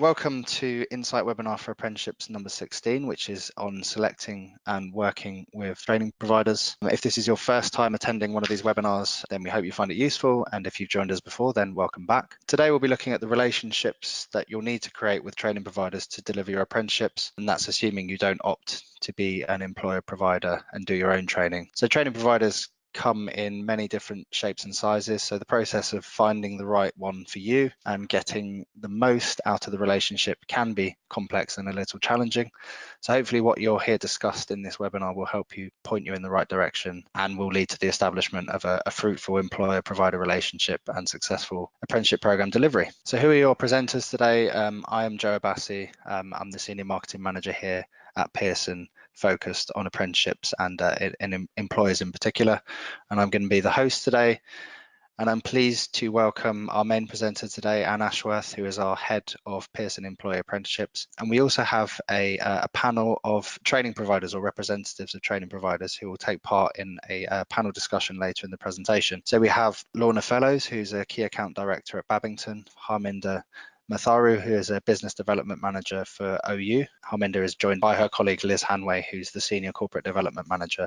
Welcome to Insight Webinar for Apprenticeships number 16, which is on selecting and working with training providers. If this is your first time attending one of these webinars, then we hope you find it useful. And if you've joined us before, then welcome back. Today, we'll be looking at the relationships that you'll need to create with training providers to deliver your apprenticeships. And that's assuming you don't opt to be an employer provider and do your own training. So training providers come in many different shapes and sizes, so the process of finding the right one for you and getting the most out of the relationship can be complex and a little challenging. So hopefully what you'll hear discussed in this webinar will help you point you in the right direction and will lead to the establishment of a fruitful employer-provider relationship and successful apprenticeship program delivery. So who are your presenters today? I am Joe Abassi. I'm the Senior Marketing Manager here at Pearson, focused on apprenticeships and employers in particular. And I'm going to be the host today. And I'm pleased to welcome our main presenter today, Anne Ashworth, who is our head of Pearson Employee Apprenticeships. And we also have a panel of training providers or representatives of training providers who will take part in a panel discussion later in the presentation. So we have Lorna Fellows, who's a Key Account Director at Babington, Harminder Matharu, who is a Business Development Manager for OU. Harminder is joined by her colleague Liz Hanway, who's the Senior Corporate Development Manager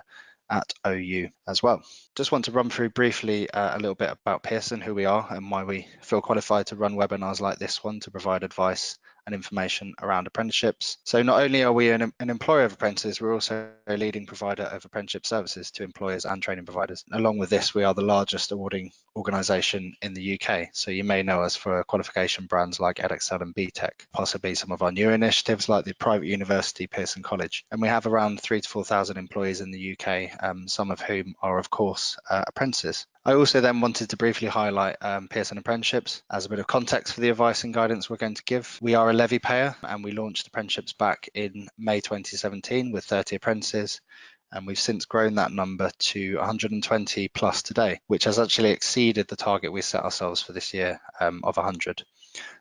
at OU as well. Just want to run through briefly a little bit about Pearson, who we are and why we feel qualified to run webinars like this one to provide advice and information around apprenticeships. So not only are we an employer of apprentices, we're also a leading provider of apprenticeship services to employers and training providers. Along with this, we are the largest awarding organisation in the UK. So you may know us for qualification brands like EdExcel and BTEC, possibly some of our new initiatives like the private university Pearson College. And we have around 3,000 to 4,000 employees in the UK, some of whom are, of course, apprentices. I also then wanted to briefly highlight Pearson Apprenticeships as a bit of context for the advice and guidance we're going to give. We are a levy payer and we launched apprenticeships back in May 2017 with 30 apprentices. And we've since grown that number to 120 plus today, which has actually exceeded the target we set ourselves for this year of 100.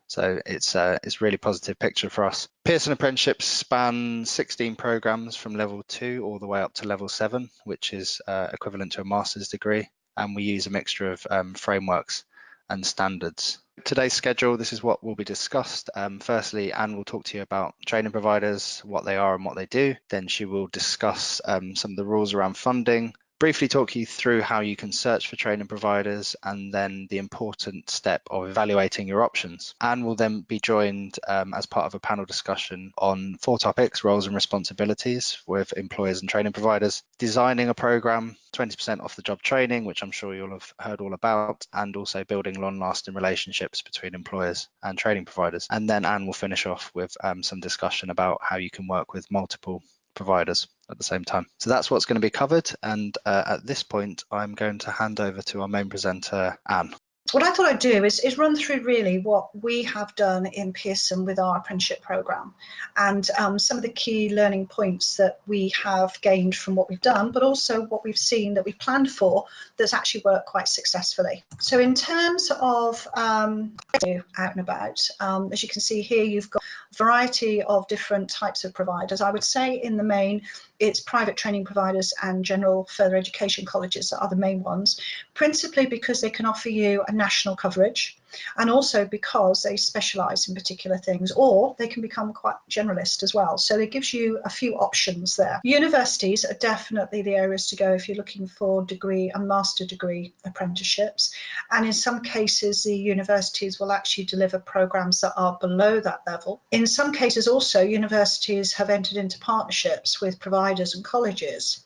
So it's a really positive picture for us. Pearson Apprenticeships span 16 programs from level 2 all the way up to level 7, which is equivalent to a master's degree. And we use a mixture of frameworks and standards. Today's schedule, this is what will be discussed. Firstly, Anne will talk to you about training providers, what they are and what they do. Then she will discuss some of the rules around funding, briefly talk you through how you can search for training providers, and then the important step of evaluating your options. Anne will then be joined as part of a panel discussion on 4 topics: roles and responsibilities with employers and training providers, designing a program, 20% off the job training, which I'm sure you'll have heard all about, and also building long-lasting relationships between employers and training providers. And then Anne will finish off with some discussion about how you can work with multiple providers at the same time. So that's what's going to be covered. And at this point, I'm going to hand over to our main presenter, Anne. What I thought I'd do is run through really what we have done in Pearson with our apprenticeship programme and some of the key learning points that we have gained from what we've done, but also what we've seen that we planned for that's actually worked quite successfully. So in terms of out and about, as you can see here, you've got a variety of different types of providers. I would say in the main, it's private training providers and general further education colleges that are the main ones, principally because they can offer you a national coverage and also because they specialise in particular things, or they can become quite generalist as well. So it gives you a few options there. Universities are definitely the areas to go if you're looking for degree and master degree apprenticeships. And in some cases, the universities will actually deliver programmes that are below that level. In some cases also, universities have entered into partnerships with providers and colleges.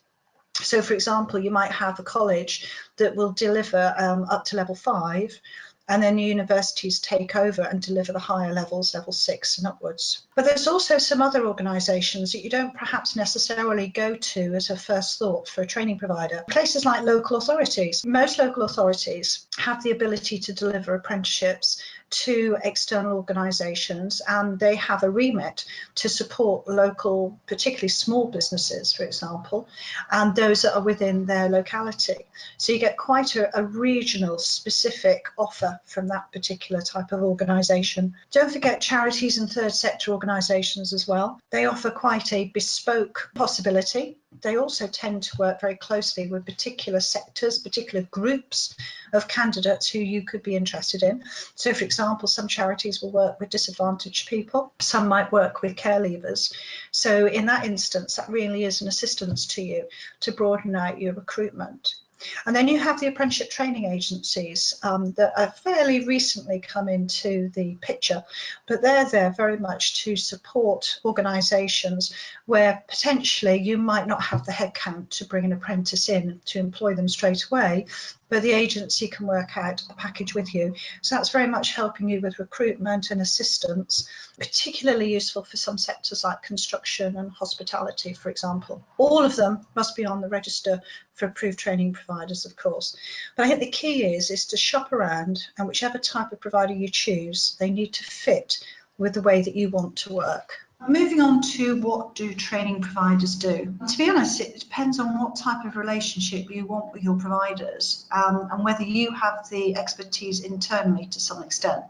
So for example, you might have a college that will deliver up to level 5, and then universities take over and deliver the higher levels, level 6 and upwards. But there's also some other organisations that you don't perhaps necessarily go to as a first thought for a training provider. Places like local authorities. Most local authorities have the ability to deliver apprenticeships to external organisations, and they have a remit to support local, particularly small businesses, for example, and those that are within their locality. So you get quite a regional specific offer from that particular type of organisation. Don't forget charities and third sector organisations as well. They offer quite a bespoke possibility. They also tend to work very closely with particular sectors, particular groups of candidates who you could be interested in. So for example, example, some charities will work with disadvantaged people, some might work with care leavers. So in that instance, that really is an assistance to you to broaden out your recruitment. And then you have the apprenticeship training agencies that have fairly recently come into the picture, but they're there very much to support organisations where potentially you might not have the headcount to bring an apprentice in to employ them straight away, but the agency can work out a package with you. So that's very much helping you with recruitment and assistance, particularly useful for some sectors like construction and hospitality, for example. All of them must be on the register for approved training providers, of course. But I think the key is to shop around, and whichever type of provider you choose, they need to fit with the way that you want to work. Moving on to what do training providers do? To be honest, it depends on what type of relationship you want with your providers and whether you have the expertise internally to some extent.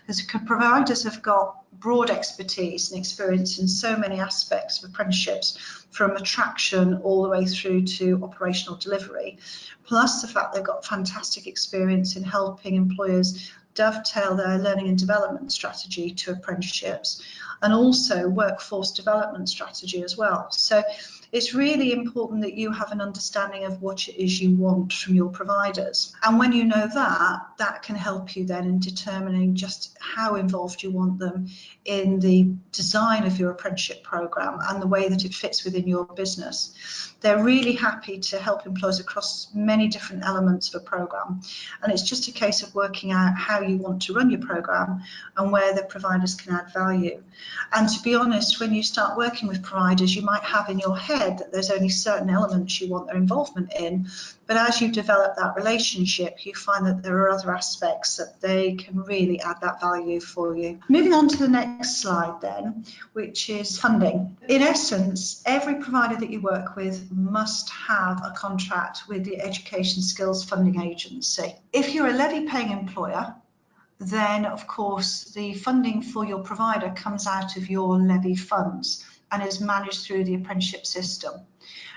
Because providers have got broad expertise and experience in so many aspects of apprenticeships, from attraction all the way through to operational delivery, plus the fact they've got fantastic experience in helping employers dovetail their learning and development strategy to apprenticeships, and also workforce development strategy as well. So it's really important that you have an understanding of what it is you want from your providers. And when you know that, that can help you then in determining just how involved you want them in the design of your apprenticeship programme and the way that it fits within your business. They're really happy to help employers across many different elements of a programme, and it's just a case of working out how you want to run your programme and where the providers can add value. And to be honest, when you start working with providers, you might have in your head that there's only certain elements you want their involvement in, but as you develop that relationship, you find that there are other aspects that they can really add that value for you. Moving on to the next slide then, which is funding. In essence, every provider that you work with must have a contract with the Education Skills Funding Agency. If you're a levy-paying employer, then of course the funding for your provider comes out of your levy funds and is managed through the apprenticeship system.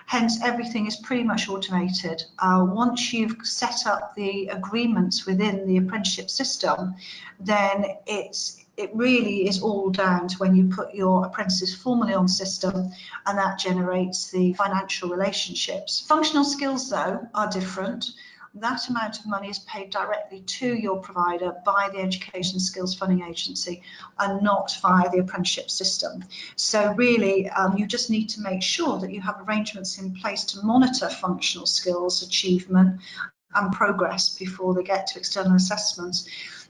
Hence, everything is pretty much automated. Once you've set up the agreements within the apprenticeship system, then it really is all down to when you put your apprentices formally on system, and that generates the financial relationships. Functional skills, though, are different. That amount of money is paid directly to your provider by the Education Skills Funding Agency and not via the apprenticeship system. So really, you just need to make sure that you have arrangements in place to monitor functional skills achievement and progress before they get to external assessments,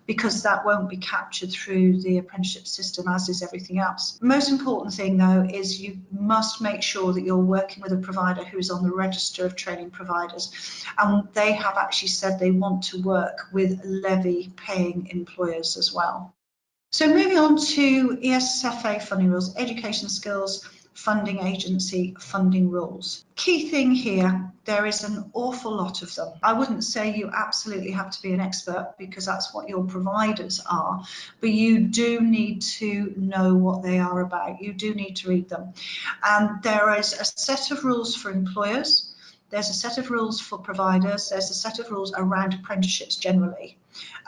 because that won't be captured through the apprenticeship system, as is everything else. Most important thing, though, is you must make sure that you're working with a provider who is on the register of training providers, and they have actually said they want to work with levy-paying employers as well. So moving on to ESFA funding rules, Education Skills Funding Agency funding rules. Key thing here, there is an awful lot of them. I wouldn't say you absolutely have to be an expert, because that's what your providers are, but you do need to know what they are about. You do need to read them. And there is a set of rules for employers, there's a set of rules for providers, there's a set of rules around apprenticeships generally.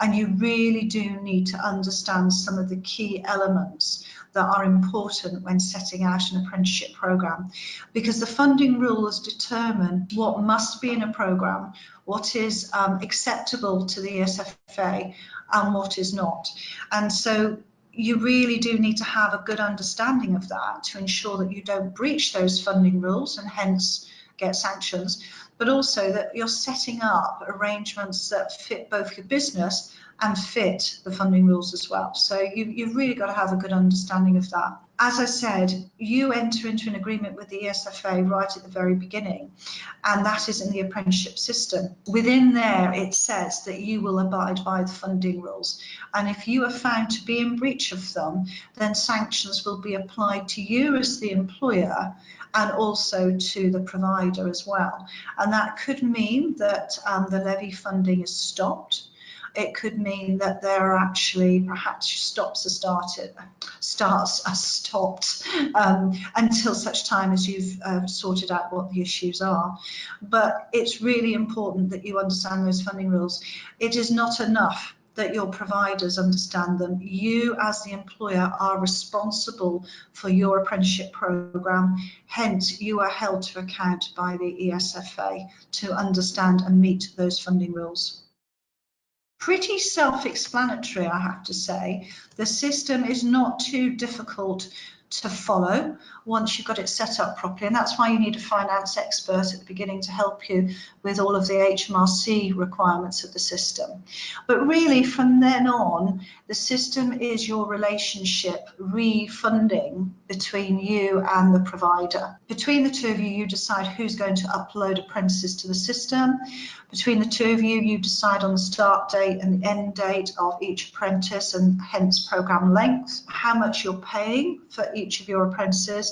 And you really do need to understand some of the key elements that are important when setting out an apprenticeship programme, because the funding rules determine what must be in a programme, what is acceptable to the ESFA and what is not. And so you really do need to have a good understanding of that to ensure that you don't breach those funding rules and hence get sanctions, but also that you're setting up arrangements that fit both your business and fit the funding rules as well. So you've really got to have a good understanding of that. As I said, you enter into an agreement with the ESFA right at the very beginning, and that is in the apprenticeship system. Within there, it says that you will abide by the funding rules, and if you are found to be in breach of them, then sanctions will be applied to you as the employer and also to the provider as well. And that could mean that the levy funding is stopped. It could mean that there are actually perhaps stops are stopped until such time as you've sorted out what the issues are. But it's really important that you understand those funding rules. It is not enough that your providers understand them. You as the employer are responsible for your apprenticeship programme, hence you are held to account by the ESFA to understand and meet those funding rules. Pretty self-explanatory, I have to say. The system is not too difficult to follow once you've got it set up properly, and that's why you need a finance expert at the beginning to help you with all of the HMRC requirements of the system. But really from then on, the system is your relationship refunding between you and the provider. Between the two of you, you decide who's going to upload apprentices to the system. Between the two of you, you decide on the start date and the end date of each apprentice and hence programme length, how much you're paying for each of your apprentices.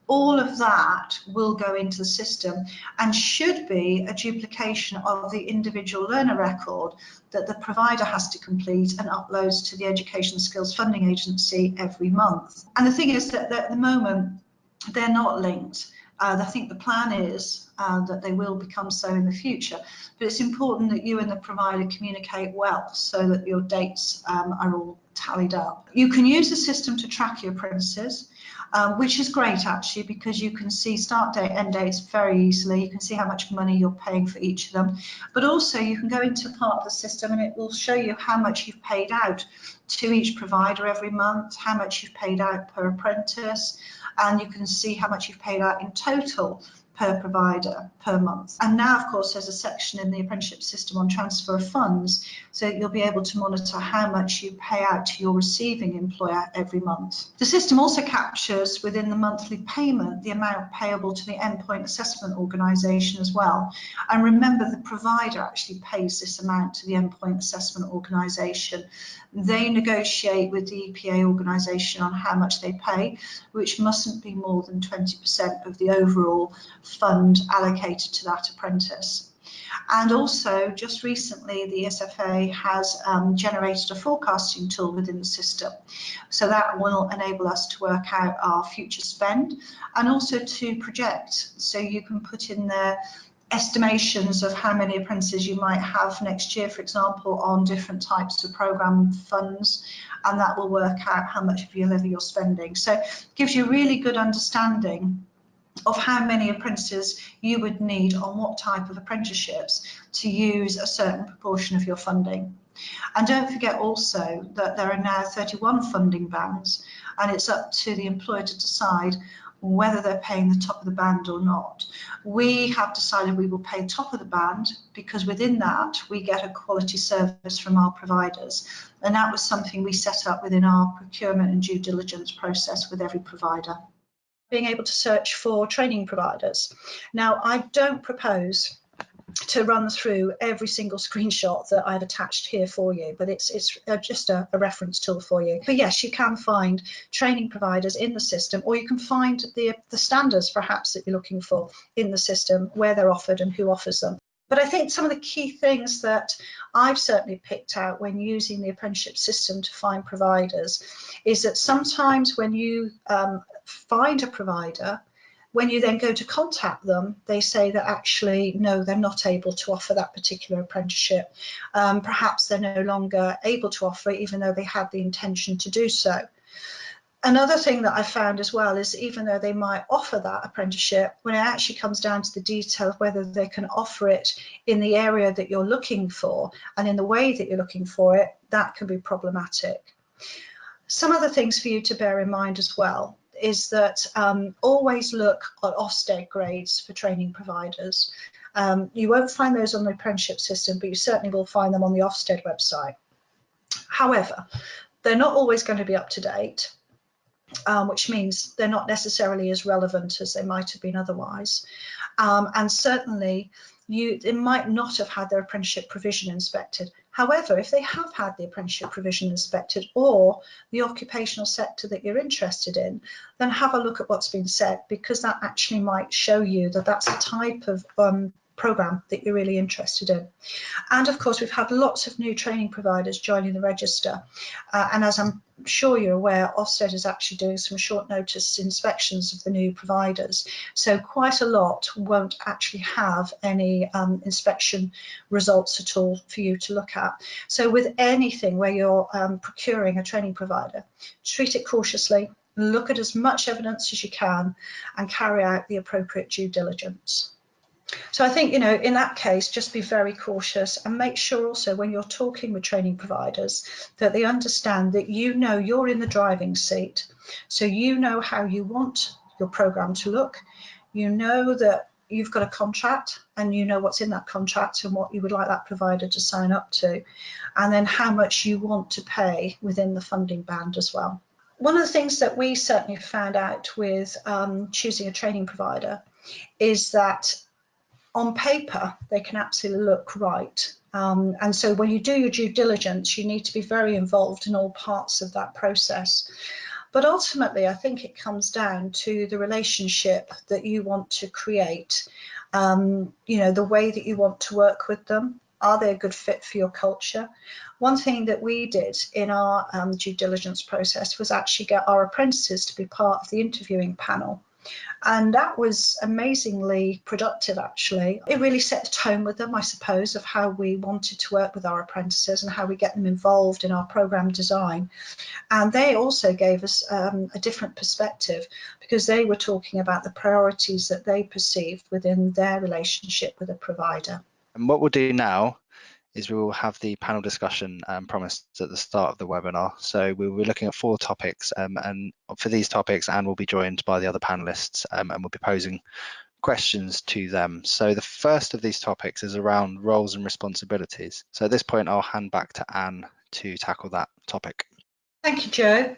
All of that will go into the system and should be a duplication of the individual learner record that the provider has to complete and uploads to the Education Skills Funding Agency every month. And the thing is that at the moment, they're not linked. I think the plan is that they will become so in the future, but it's important that you and the provider communicate well so that your dates are all tallied up. You can use the system to track your apprentices, which is great actually, because you can see start date, end dates very easily. You can see how much money you're paying for each of them, but also you can go into part of the system and it will show you how much you've paid out to each provider every month, how much you've paid out per apprentice, and you can see how much you've paid out in total per provider per month. And now, of course, there's a section in the apprenticeship system on transfer of funds, so you'll be able to monitor how much you pay out to your receiving employer every month. The system also captures within the monthly payment the amount payable to the endpoint assessment organisation as well. And remember, the provider actually pays this amount to the endpoint assessment organisation. They negotiate with the EPA organisation on how much they pay, which mustn't be more than 20% of the overall fund allocated to that apprentice. And also, just recently, the ESFA has generated a forecasting tool within the system. So that will enable us to work out our future spend and also to project. So you can put in there estimations of how many apprentices you might have next year, for example, on different types of programme funds, and that will work out how much of your levy you're spending. So it gives you a really good understanding of how many apprentices you would need on what type of apprenticeships to use a certain proportion of your funding. And don't forget also that there are now 31 funding bands, and it's up to the employer to decide whether they're paying the top of the band or not. We have decided we will pay top of the band because within that we get a quality service from our providers, and that was something we set up within our procurement and due diligence process with every provider. Being able to search for training providers. Now, I don't propose to run through every single screenshot that I've attached here for you, but it's just a reference tool for you. But yes, you can find training providers in the system, or you can find the standards perhaps that you're looking for in the system, where they're offered and who offers them. But I think some of the key things that I've certainly picked out when using the apprenticeship system to find providers is that sometimes when you find a provider, when you then go to contact them, they say that actually, no, they're not able to offer that particular apprenticeship. Perhaps they're no longer able to offer it, even though they had the intention to do so. Another thing that I found as well is even though they might offer that apprenticeship, when it actually comes down to the detail of whether they can offer it in the area that you're looking for and in the way that you're looking for it, that can be problematic. Some other things for you to bear in mind as well is that always look at Ofsted grades for training providers. You won't find those on the apprenticeship system, but you certainly will find them on the Ofsted website. However, they're not always going to be up to date, which means they're not necessarily as relevant as they might have been otherwise. And certainly, they might not have had their apprenticeship provision inspected. However, if they have had the apprenticeship provision inspected or the occupational sector that you're interested in, then have a look at what's been said, because that actually might show you that that's a type of programme that you're really interested in. And of course, we've had lots of new training providers joining the register. And as I'm sure you're aware, Ofsted is actually doing some short notice inspections of the new providers. So quite a lot won't actually have any inspection results at all for you to look at. So with anything where you're procuring a training provider, treat it cautiously, look at as much evidence as you can, and carry out the appropriate due diligence. So I think, you know, in that case, just be very cautious and make sure also when you're talking with training providers that they understand that you know you're in the driving seat. So you know how you want your programme to look. You know that you've got a contract and you know what's in that contract and what you would like that provider to sign up to, and then how much you want to pay within the funding band as well. One of the things that we certainly found out with choosing a training provider is that on paper, they can absolutely look right. And so when you do your due diligence, you need to be very involved in all parts of that process. But ultimately, I think it comes down to the relationship that you want to create, you know, the way that you want to work with them. Are they a good fit for your culture? One thing that we did in our due diligence process was actually get our apprentices to be part of the interviewing panel. And that was amazingly productive, actually. It really set the tone with them, I suppose, of how we wanted to work with our apprentices and how we get them involved in our programme design. And they also gave us a different perspective because they were talking about the priorities that they perceived within their relationship with a provider. And what we'll do now is we will have the panel discussion promised at the start of the webinar. So we will be looking at 4 topics, and for these topics, Anne will be joined by the other panelists, and we'll be posing questions to them. So the first of these topics is around roles and responsibilities. So at this point, I'll hand back to Anne to tackle that topic. Thank you, Joe.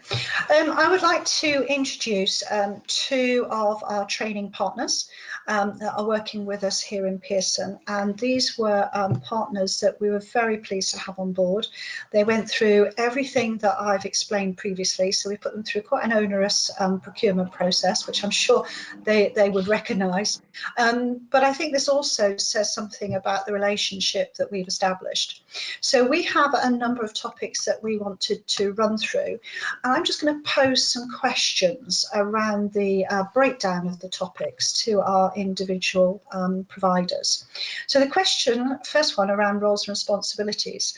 I would like to introduce 2 of our training partners that are working with us here in Pearson, and these were partners that we were very pleased to have on board. They went through everything that I've explained previously, so we put them through quite an onerous procurement process, which I'm sure they would recognise. But I think this also says something about the relationship that we've established. So we have a number of topics that we wanted to run through. And I'm just going to pose some questions around the breakdown of the topics to our individual providers. So the first one around roles and responsibilities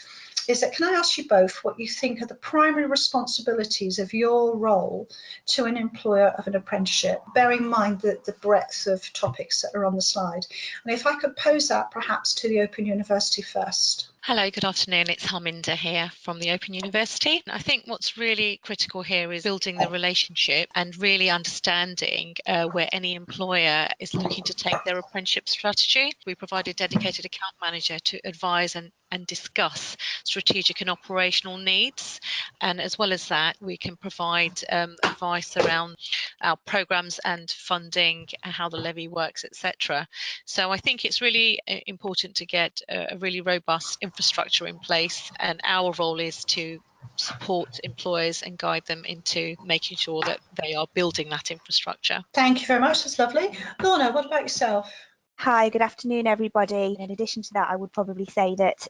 is that, can I ask you both what you think are the primary responsibilities of your role to an employer of an apprenticeship, bearing in mind the breadth of topics that are on the slide? And if I could pose that perhaps to the Open University first. Hello, good afternoon. It's Harminder here from the Open University. I think what's really critical here is building the relationship and really understanding where any employer is looking to take their apprenticeship strategy. We provide a dedicated account manager to advise and discuss strategic and operational needs. And as well as that, we can provide advice around our programmes and funding, how the levy works, etc. So I think it's really important to get a really robust infrastructure in place, and our role is to support employers and guide them into making sure that they are building that infrastructure. Thank you very much, that's lovely. Lorna, what about yourself? Hi, good afternoon, everybody. In addition to that, I would probably say that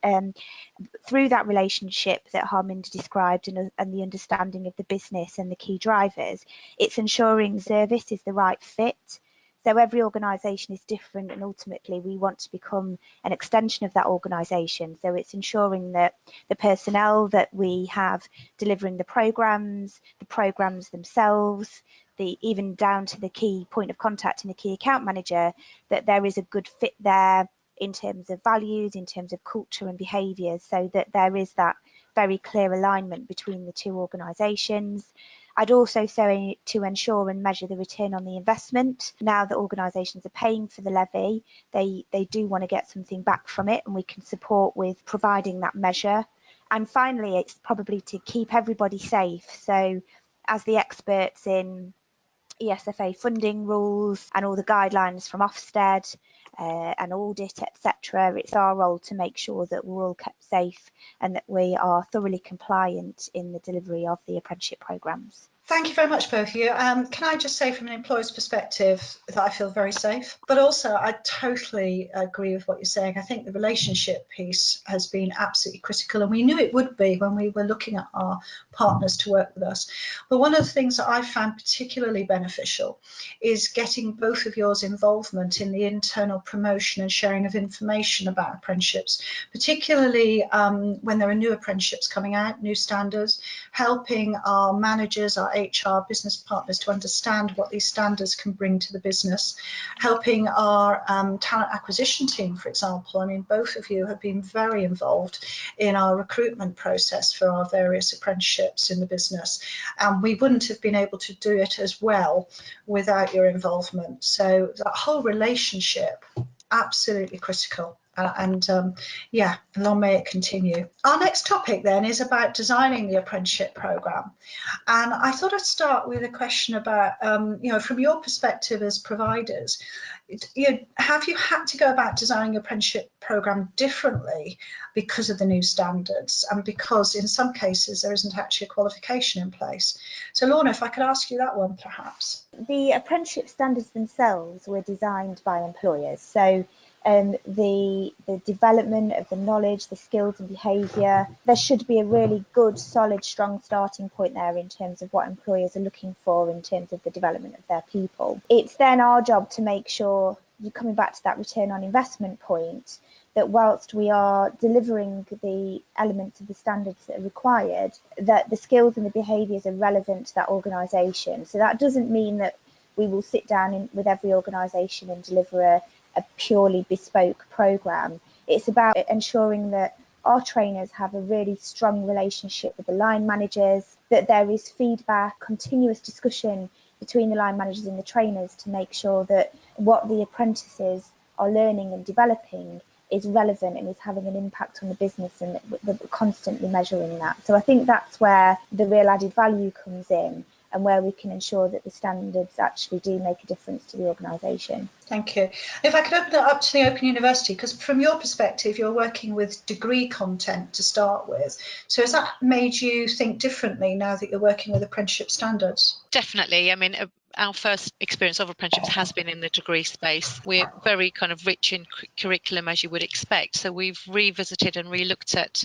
through that relationship that Harminder described and the understanding of the business and the key drivers, it's ensuring service is the right fit. So every organisation is different, and ultimately we want to become an extension of that organisation. So it's ensuring that the personnel that we have delivering the programmes themselves, even down to the key point of contact and the key account manager, that there is a good fit there in terms of values, in terms of culture and behaviours, so that there is that very clear alignment between the 2 organisations. I'd also say to ensure and measure the return on the investment. Now that organisations are paying for the levy, they do want to get something back from it, and we can support with providing that measure. And finally, it's probably to keep everybody safe. So as the experts in ESFA funding rules and all the guidelines from Ofsted and audit, etc., it's our role to make sure that we're all kept safe and that we are thoroughly compliant in the delivery of the apprenticeship programmes. Thank you very much, both of you. Can I just say from an employer's perspective that I feel very safe, but also I totally agree with what you're saying. I think the relationship piece has been absolutely critical, and we knew it would be when we were looking at our partners to work with us. But one of the things that I found particularly beneficial is getting both of yours involvement in the internal promotion and sharing of information about apprenticeships, particularly when there are new apprenticeships coming out, new standards, helping our managers, our HR business partners to understand what these standards can bring to the business, helping our talent acquisition team, for example. I mean, both of you have been very involved in our recruitment process for our various apprenticeships in the business, and we wouldn't have been able to do it as well without your involvement. So that whole relationship, absolutely critical. Yeah, long may it continue. Our next topic then is about designing the apprenticeship programme. And I thought I'd start with a question about, from your perspective as providers, have you had to go about designing your apprenticeship programme differently because of the new standards and because in some cases there isn't actually a qualification in place? So Lorna, if I could ask you that one perhaps. The apprenticeship standards themselves were designed by employers. So the development of the knowledge, the skills and behaviour, there should be a really good, solid, strong starting point there in terms of what employers are looking for in terms of the development of their people. It's then our job to make sure, you're coming back to that return on investment point, that whilst we are delivering the elements of the standards that are required, that the skills and the behaviours are relevant to that organisation. So that doesn't mean that we will sit down with every organisation and deliver a purely bespoke programme. It's about ensuring that our trainers have a really strong relationship with the line managers, that there is feedback, continuous discussion between the line managers and the trainers to make sure that what the apprentices are learning and developing is relevant and is having an impact on the business, and that we're constantly measuring that. So I think that's where the real added value comes in, and where we can ensure that the standards actually do make a difference to the organisation. Thank you. If I could open it up to the Open University, because from your perspective, you're working with degree content to start with. So has that made you think differently now that you're working with apprenticeship standards? Definitely. I mean, our first experience of apprenticeships has been in the degree space. We're very kind of rich in curriculum, as you would expect. So we've revisited and re-looked at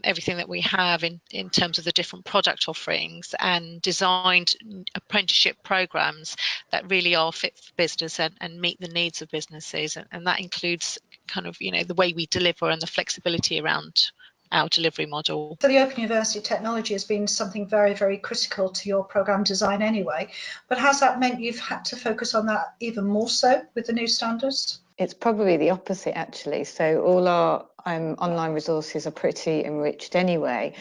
everything that we have in terms of the different product offerings, and designed apprenticeship programs that really are fit for business and meet the needs of businesses. And that includes kind of, the way we deliver and the flexibility around our delivery model. For the Open University, technology has been something very, very critical to your programme design anyway, but has that meant you've had to focus on that even more so with the new standards? It's probably the opposite, actually. So all our online resources are pretty enriched anyway.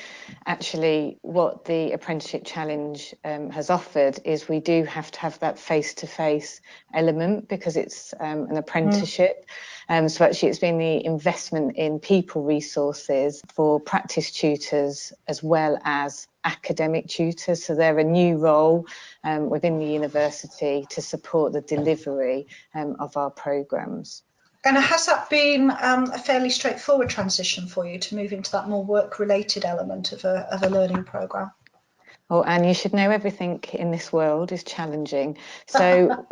Actually, what the Apprenticeship Challenge has offered is we do have to have that face-to-face element because it's an apprenticeship. So actually it's been the investment in people resources for practice tutors as well as academic tutors. So they're a new role within the university to support the delivery of our programmes. And has that been a fairly straightforward transition for you to move into that more work-related element of a learning programme? Oh, and you should know everything in this world is challenging. So,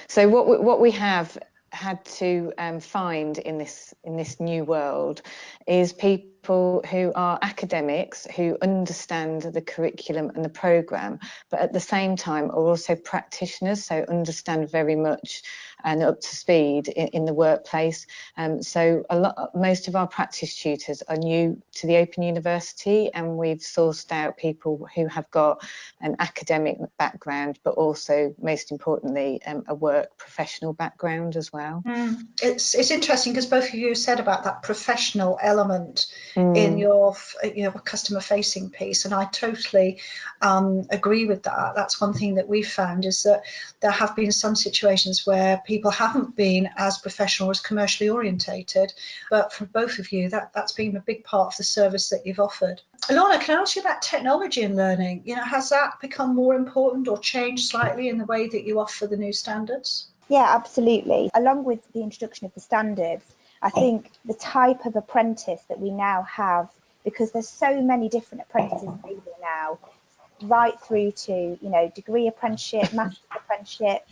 so what we have had to find in this new world is people who are academics who understand the curriculum and the programme, but at the same time are also practitioners, so understand very much and up to speed in the workplace. So most of our practice tutors are new to the Open University, and we've sourced out people who have got an academic background, but also, most importantly, a work professional background as well. It's interesting because both of you said about that professional element in your customer-facing piece, and I totally agree with that. That's one thing that we've found, is that there have been some situations where people haven't been as professional or as commercially orientated, but for both of you, that's been a big part of the service that you've offered. Lorna, can I ask you about technology and learning? Has that become more important or changed slightly in the way that you offer the new standards? Yeah, absolutely. Along with the introduction of the standards, I think the type of apprentice that we now have, because there's so many different apprentices available now, right through to, you know, degree apprenticeship, master's apprenticeship.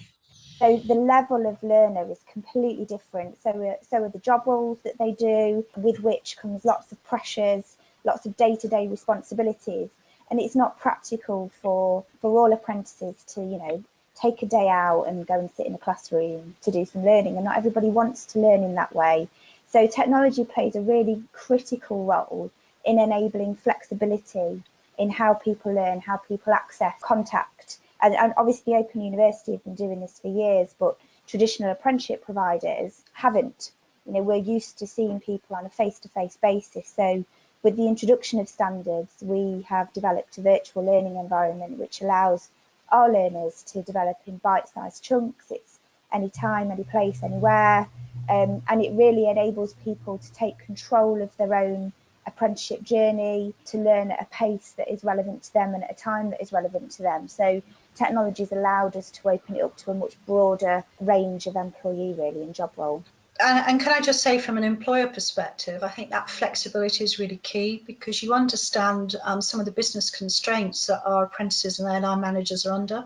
So the level of learner is completely different. So are the job roles that they do, with which comes lots of pressures, lots of day-to-day responsibilities. And it's not practical for all apprentices to, you know, take a day out and go and sit in a classroom to do some learning. And not everybody wants to learn in that way. So technology plays a really critical role in enabling flexibility in how people learn, how people access contact. And obviously Open University have been doing this for years, but traditional apprenticeship providers haven't. You know, we're used to seeing people on a face-to-face basis. So with the introduction of standards, we have developed a virtual learning environment which allows our learners to develop in bite-sized chunks. It's any time, any place, anywhere. And it really enables people to take control of their own apprenticeship journey, to learn at a pace that is relevant to them and at a time that is relevant to them. So technology has allowed us to open it up to a much broader range of employee, really, and job role. And can I just say, from an employer perspective, I think that flexibility is really key, because you understand some of the business constraints that our apprentices and their line managers are under.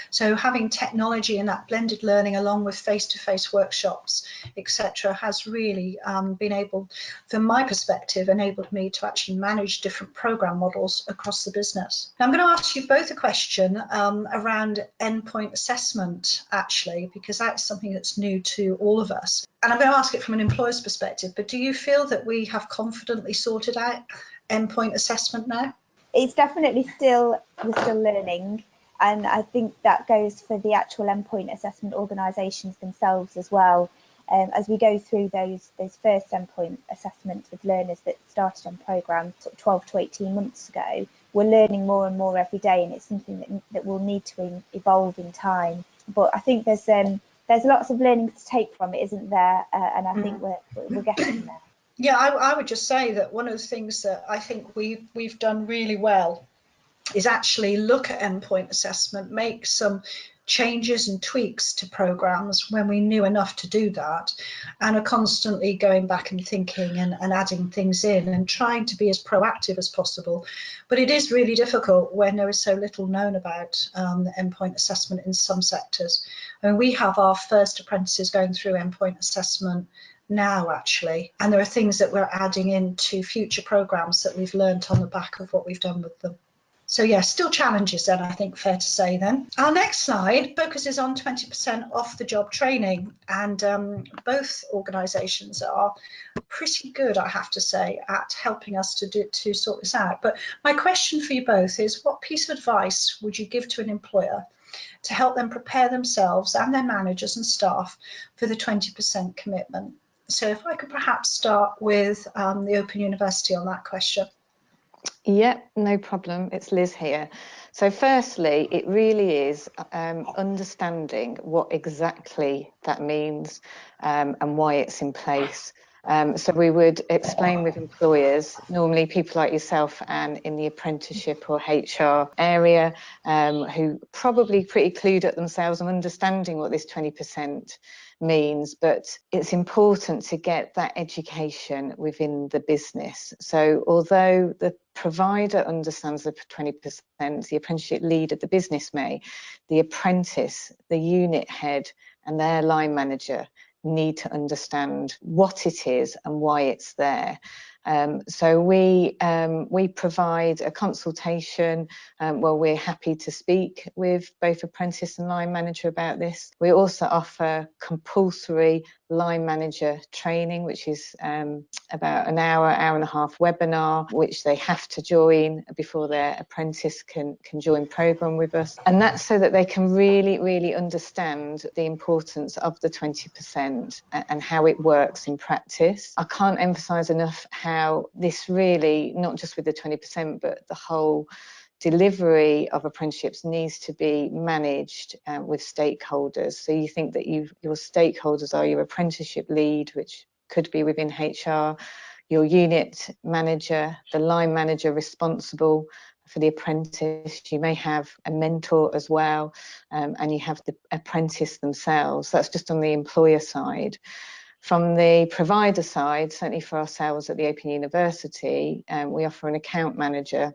So having technology and that blended learning along with face-to-face workshops, etc., has really been able, from my perspective, enabled me to actually manage different program models across the business. Now, I'm going to ask you both a question around endpoint assessment, actually, because that's something that's new to all of us. And I'm going to ask it from an employer's perspective, but do you feel that we have confidently sorted out endpoint assessment now? It's definitely we're still learning, and I think that goes for the actual endpoint assessment organisations themselves as well. As we go through those first endpoint assessments with learners that started on programme sort of 12 to 18 months ago, we're learning more and more every day, and it's something that will need to evolve in time. But I think there's lots of learning to take from it, isn't there? And I think we're getting there. Yeah, I would just say that one of the things that I think we've done really well is actually look at endpoint assessment, make some changes and tweaks to programs when we knew enough to do that, and are constantly going back and thinking and adding things in and trying to be as proactive as possible. But it is really difficult when there is so little known about the endpoint assessment in some sectors. And we have our first apprentices going through endpoint assessment now, actually, and there are things that we're adding into future programs that we've learned on the back of what we've done with them. So yeah, still challenges then, I think, fair to say then. Our next slide focuses on 20% off the job training, and both organisations are pretty good, I have to say, at helping us to sort this out. But my question for you both is, what piece of advice would you give to an employer to help them prepare themselves and their managers and staff for the 20% commitment? So if I could perhaps start with the Open University on that question. Yeah, no problem. It's Liz here. So firstly, it really is understanding what exactly that means and why it's in place. So we would explain with employers, normally people like yourself and in the apprenticeship or HR area, who probably pretty clued up themselves on understanding what this 20% means, but it's important to get that education within the business. So although the provider understands the 20%, the apprenticeship leader, the business may, the apprentice, the unit head and their line manager need to understand what it is and why it's there. So we provide a consultation where we're happy to speak with both apprentice and line manager about this. We also offer compulsory line manager training, which is about an hour and a half webinar, which they have to join before their apprentice can join programme with us. And that's so that they can really understand the importance of the 20% and how it works in practice. I can't emphasise enough how this really, not just with the 20%, but the whole delivery of apprenticeships needs to be managed with stakeholders. So you think that your stakeholders are your apprenticeship lead, which could be within HR, your unit manager, the line manager responsible for the apprentice. You may have a mentor as well, and you have the apprentice themselves. That's just on the employer side. From the provider side, certainly for ourselves at the Open University, we offer an account manager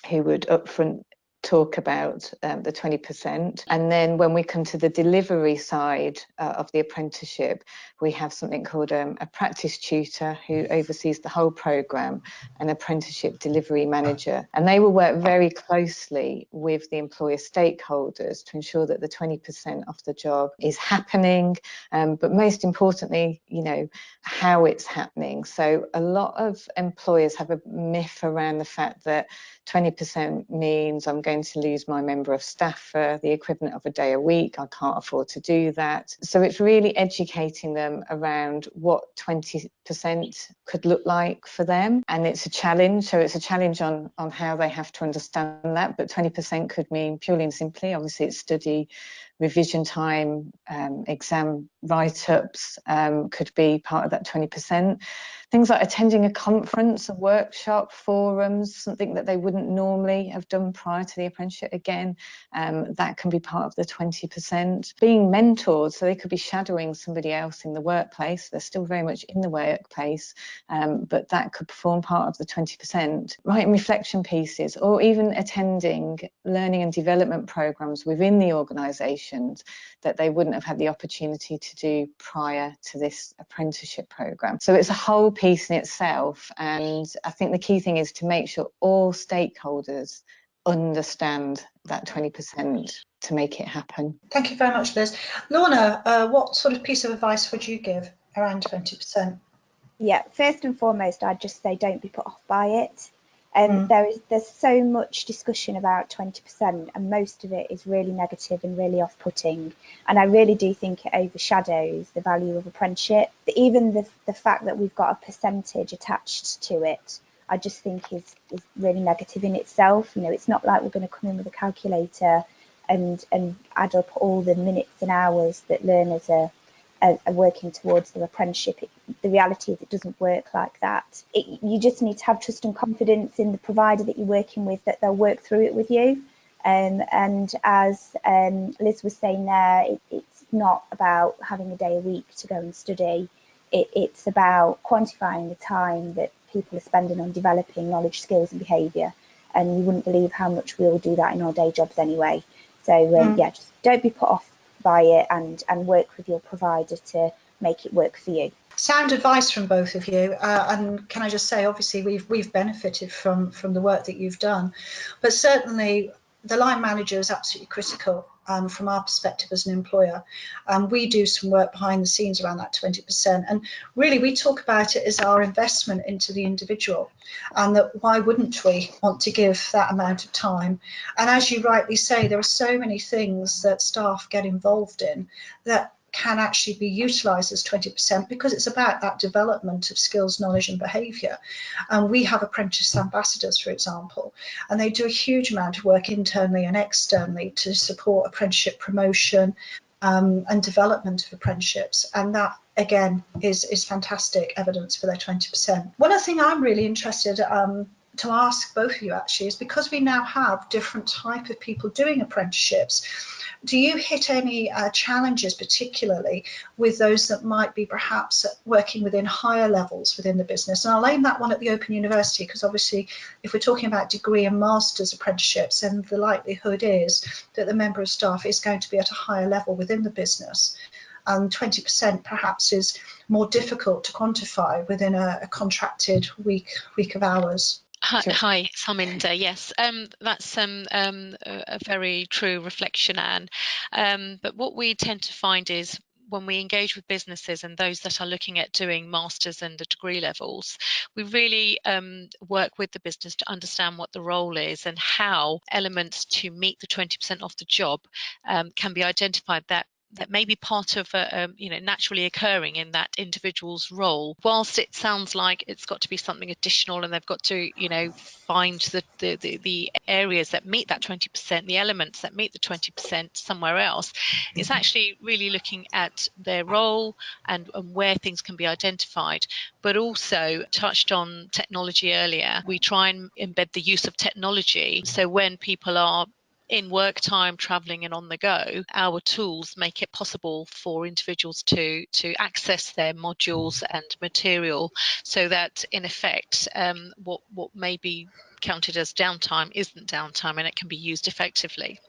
who would upfront talk about the 20%. And then when we come to the delivery side of the apprenticeship, we have something called a practice tutor who oversees the whole programme, an apprenticeship delivery manager. And they will work very closely with the employer stakeholders to ensure that the 20% off the job is happening, but most importantly, you know, how it's happening. So a lot of employers have a myth around the fact that 20% means I'm going to lose my member of staff for the equivalent of a day a week. I can't afford to do that. So it's really educating them around what 20% could look like for them. And it's a challenge. So it's a challenge on how they have to understand that. But 20% could mean purely and simply, obviously, it's study, revision time, exam write-ups could be part of that 20%. Things like attending a conference, a workshop, forums, something that they wouldn't normally have done prior to the apprenticeship, again, that can be part of the 20%. Being mentored, so they could be shadowing somebody else in the workplace. They're still very much in the workplace, but that could form part of the 20%. Writing reflection pieces, or even attending learning and development programs within the organisations that they wouldn't have had the opportunity to do prior to this apprenticeship programme. So it's a whole piece in itself, and I think the key thing is to make sure all stakeholders understand that 20% to make it happen. Thank you very much, Liz. Lorna, what sort of piece of advice would you give around 20%? Yeah, first and foremost, I'd just say don't be put off by it. There's so much discussion about 20%, and most of it is really negative and really off-putting. And I really do think it overshadows the value of apprenticeship. Even the fact that we've got a percentage attached to it, I just think is really negative in itself. You know, it's not like we're going to come in with a calculator and add up all the minutes and hours that learners are working towards their apprenticeship. The reality is it doesn't work like that. You just need to have trust and confidence in the provider that you're working with, that they'll work through it with you. And as Liz was saying there, it's not about having a day a week to go and study. It's about quantifying the time that people are spending on developing knowledge, skills and behaviour. And you wouldn't believe how much we all do that in our day jobs anyway. So yeah, just don't be put off by it, and work with your provider to make it work for you. Sound advice from both of you, and can I just say, obviously we've benefited from the work that you've done, but certainly the line manager is absolutely critical from our perspective as an employer. We do some work behind the scenes around that 20%, and really we talk about it as our investment into the individual, and that why wouldn't we want to give that amount of time? And as you rightly say, there are so many things that staff get involved in that can actually be utilised as 20%, because it's about that development of skills, knowledge and behaviour. We have apprentice ambassadors, for example, and they do a huge amount of work internally and externally to support apprenticeship promotion and development of apprenticeships, and that again is fantastic evidence for their 20%. One other thing I'm really interested to ask both of you actually is, because we now have different type of people doing apprenticeships, do you hit any challenges particularly with those that might be perhaps working within higher levels within the business? And I'll aim that one at the Open University, because obviously if we're talking about degree and master's apprenticeships, then the likelihood is that the member of staff is going to be at a higher level within the business. And 20% perhaps is more difficult to quantify within a contracted week of hours. Hi, it's Harminder. Yes, that's a very true reflection, Anne. But what we tend to find is when we engage with businesses and those that are looking at doing masters and the degree levels, we really work with the business to understand what the role is and how elements to meet the 20% off the job can be identified that may be part of naturally occurring in that individual's role. Whilst it sounds like it's got to be something additional and they've got to find the areas that meet that 20%, the elements that meet the 20% somewhere else, it's actually really looking at their role and where things can be identified. But also touched on technology earlier, we try and embed the use of technology, so when people are in work time, travelling and on the go, our tools make it possible for individuals to access their modules and material, so that in effect what may be counted as downtime isn't downtime, and it can be used effectively.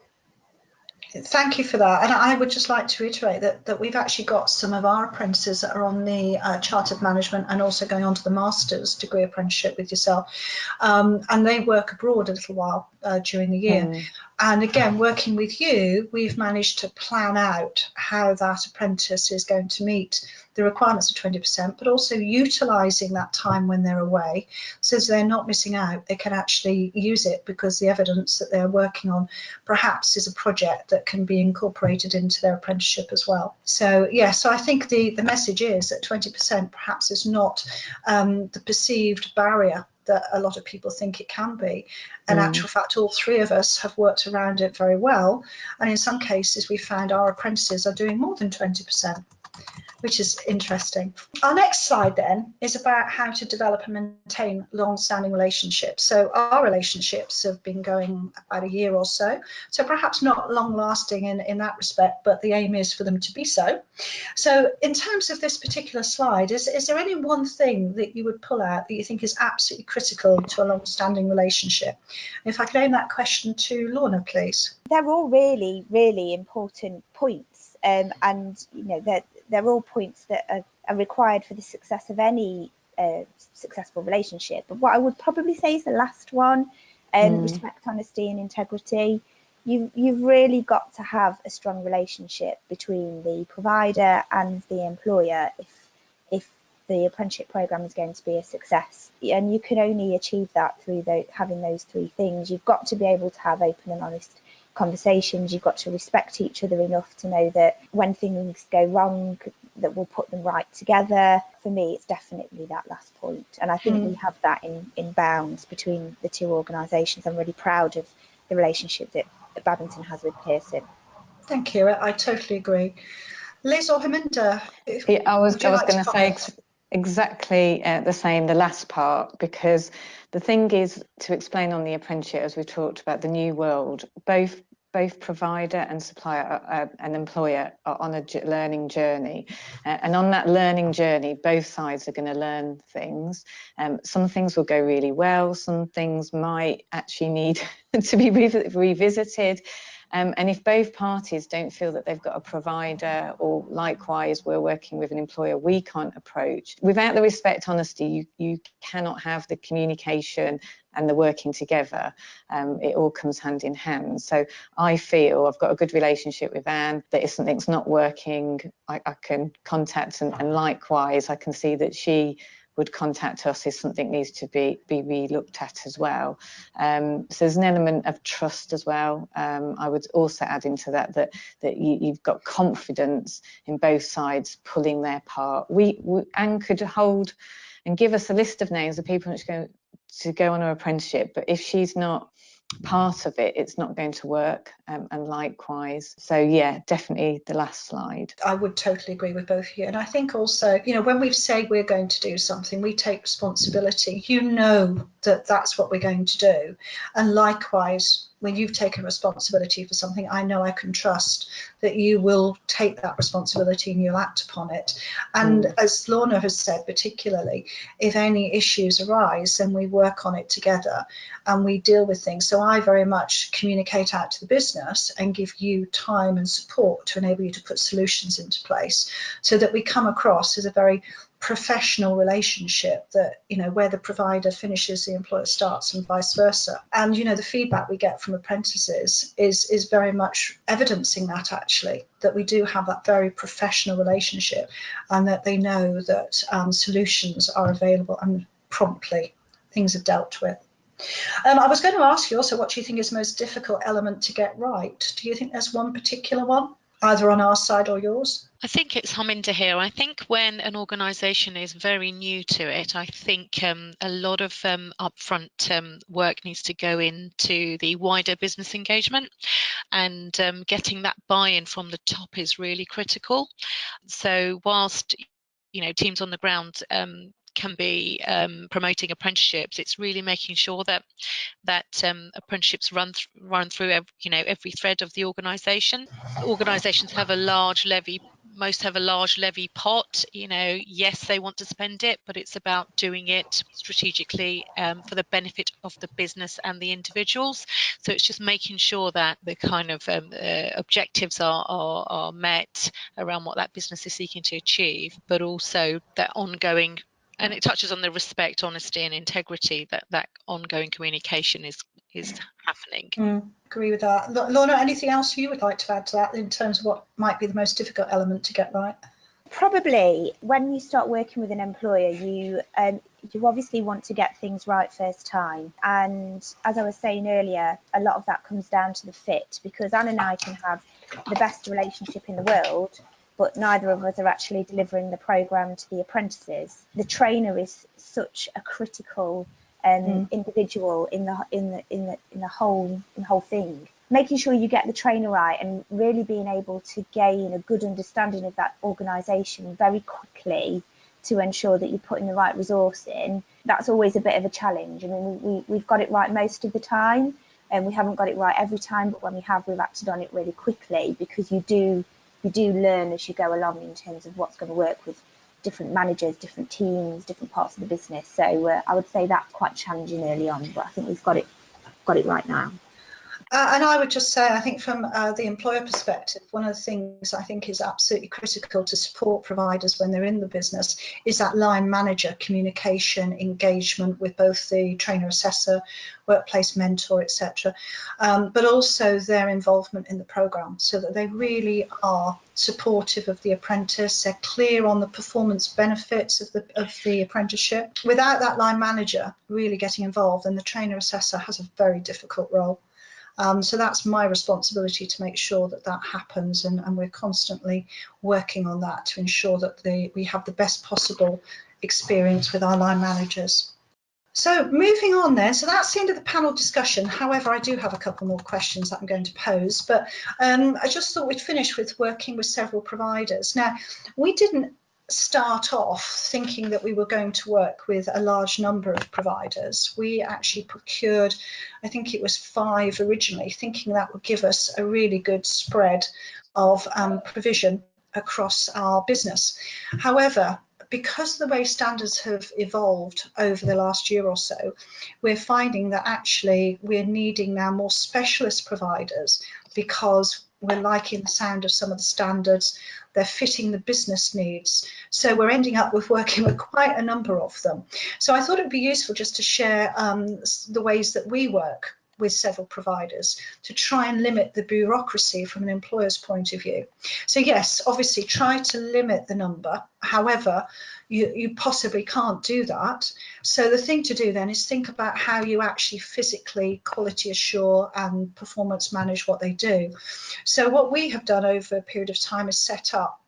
Thank you for that. And I would just like to reiterate that we've actually got some of our apprentices that are on the Chartered Management and also going on to the Master's degree apprenticeship with yourself. And they work abroad a little while during the year. And again, working with you, we've managed to plan out how that apprentice is going to meet the requirements of 20%, but also utilising that time when they're away, so as they're not missing out. They can actually use it because the evidence that they're working on perhaps is a project that can be incorporated into their apprenticeship as well. So yeah, so I think the message is that 20% perhaps is not the perceived barrier that a lot of people think it can be. In actual fact, all three of us have worked around it very well, and in some cases we found our apprentices are doing more than 20%, which is interesting. Our next slide then is about how to develop and maintain long-standing relationships. So our relationships have been going about a year or so perhaps not long-lasting in that respect, but the aim is for them to be so. So in terms of this particular slide, is there any one thing that you would pull out that you think is absolutely critical to a long-standing relationship? If I could aim that question to Lorna, please. They're all really, really important points, and you know, they're all points that are required for the success of any successful relationship. But what I would probably say is the last one, respect, honesty and integrity. You've really got to have a strong relationship between the provider and the employer if the apprenticeship programme is going to be a success. And you can only achieve that through having those three things. You've got to be able to have open and honest conversations. You've got to respect each other enough to know that when things go wrong, that we'll put them right together. For me, it's definitely that last point, and I think we have that in bounds between the two organisations. I'm really proud of the relationship that Babington has with Pearson. Thank you. I totally agree. Liz or Haminda? I was going to say exactly the same, the last part, because the thing is to explain on the apprenticeship, as we talked about, the new world, both provider and supplier and employer are on a learning journey, and on that learning journey both sides are going to learn things. Some things will go really well, some things might actually need to be revisited. And if both parties don't feel that they've got a provider, or likewise we're working with an employer we can't approach, without the respect, honesty, you cannot have the communication and the working together. It all comes hand in hand. So I feel I've got a good relationship with Anne, that if something's not working, I can contact, and likewise I can see that she would contact us if something needs to be re-looked at as well. So there's an element of trust as well. I would also add into that you've got confidence in both sides pulling their part. Anne could hold and give us a list of names of people which going to go on her apprenticeship, but if she's not part of it, it's not going to work, and likewise. So yeah, definitely the last slide. I would totally agree with both of you. And I think also, you know, when we say we're going to do something, we take responsibility. You know that that's what we're going to do. And likewise, when you've taken responsibility for something, I know I can trust that you will take that responsibility and you'll act upon it. And as Lorna has said, particularly, if any issues arise, then we work on it together and we deal with things. So I very much communicate out to the business and give you time and support to enable you to put solutions into place, so that we come across as a very professional relationship, that, you know, where the provider finishes, the employer starts, and vice versa. And, you know, the feedback we get from apprentices is very much evidencing that, actually, that we do have that very professional relationship, and that they know that solutions are available and promptly things are dealt with. I was going to ask you also, what do you think is the most difficult element to get right? Do you think there's one particular one, either on our side or yours? I think it's Haminda here. I think when an organisation is very new to it, I think a lot of upfront work needs to go into the wider business engagement, and getting that buy-in from the top is really critical. So whilst, you know, teams on the ground can be promoting apprenticeships, it's really making sure that apprenticeships run through every thread of the organisation. Organisations have a large levy. Most have a large levy pot. Yes, they want to spend it, but it's about doing it strategically for the benefit of the business and the individuals. So it's just making sure that the kind of objectives are met around what that business is seeking to achieve, but also that ongoing. And it touches on the respect, honesty, and integrity that ongoing communication is happening. Agree with that. Lorna, anything else you would like to add to that in terms of what might be the most difficult element to get right? Probably when you start working with an employer, you obviously want to get things right first time. And as I was saying earlier, a lot of that comes down to the fit, because Anne and I can have the best relationship in the world, but neither of us are actually delivering the programme to the apprentices. The trainer is such a critical individual in the whole thing. Making sure you get the trainer right and really being able to gain a good understanding of that organisation very quickly to ensure that you're putting the right resource in, that's always a bit of a challenge. I mean, we've got it right most of the time, and we haven't got it right every time, but when we have, we've acted on it really quickly, because you do learn as you go along in terms of what's going to work with different managers, different teams, different parts of the business. So I would say that's quite challenging early on, but I think we've got it right now. And I would just say, I think from the employer perspective, one of the things I think is absolutely critical to support providers when they're in the business is that line manager communication, engagement with both the trainer assessor, workplace mentor, etc., but also their involvement in the programme, so that they really are supportive of the apprentice. They're clear on the performance benefits of the apprenticeship. Without that line manager really getting involved, then the trainer assessor has a very difficult role. So that's my responsibility to make sure that that happens, and we're constantly working on that to ensure that we have the best possible experience with our line managers. So moving on then, so that's the end of the panel discussion. However, I do have a couple more questions that I'm going to pose, but I just thought we'd finish with working with several providers. Now, we didn't start off thinking that we were going to work with a large number of providers. We actually procured, I think it was 5 originally, thinking that would give us a really good spread of provision across our business. However, because of the way standards have evolved over the last year or so, we're finding that actually we're needing now more specialist providers, because we're liking the sound of some of the standards, they're fitting the business needs. So we're ending up with working with quite a number of them. So I thought it'd be useful just to share the ways that we work with several providers to try and limit the bureaucracy from an employer's point of view. So yes, obviously try to limit the number. However, you possibly can't do that. So the thing to do then is think about how you actually physically quality assure and performance manage what they do. So what we have done over a period of time is set up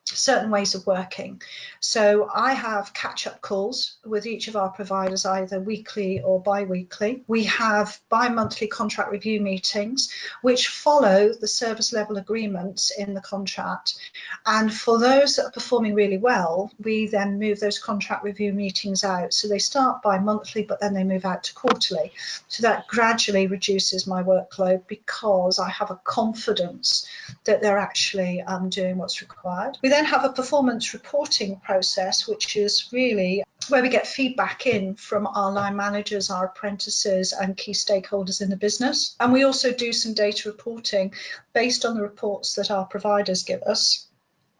certain ways of working. So I have catch-up calls with each of our providers, either weekly or bi-weekly. We have bi-monthly contract review meetings, which follow the service level agreements in the contract. And for those that are performing really well, we then move those contract review meetings out. So they start bi-monthly, but then they move out to quarterly. So that gradually reduces my workload, because I have a confidence that they're actually doing what's required. We then have a performance reporting process, which is really where we get feedback in from our line managers, our apprentices, and key stakeholders in the business. And we also do some data reporting based on the reports that our providers give us,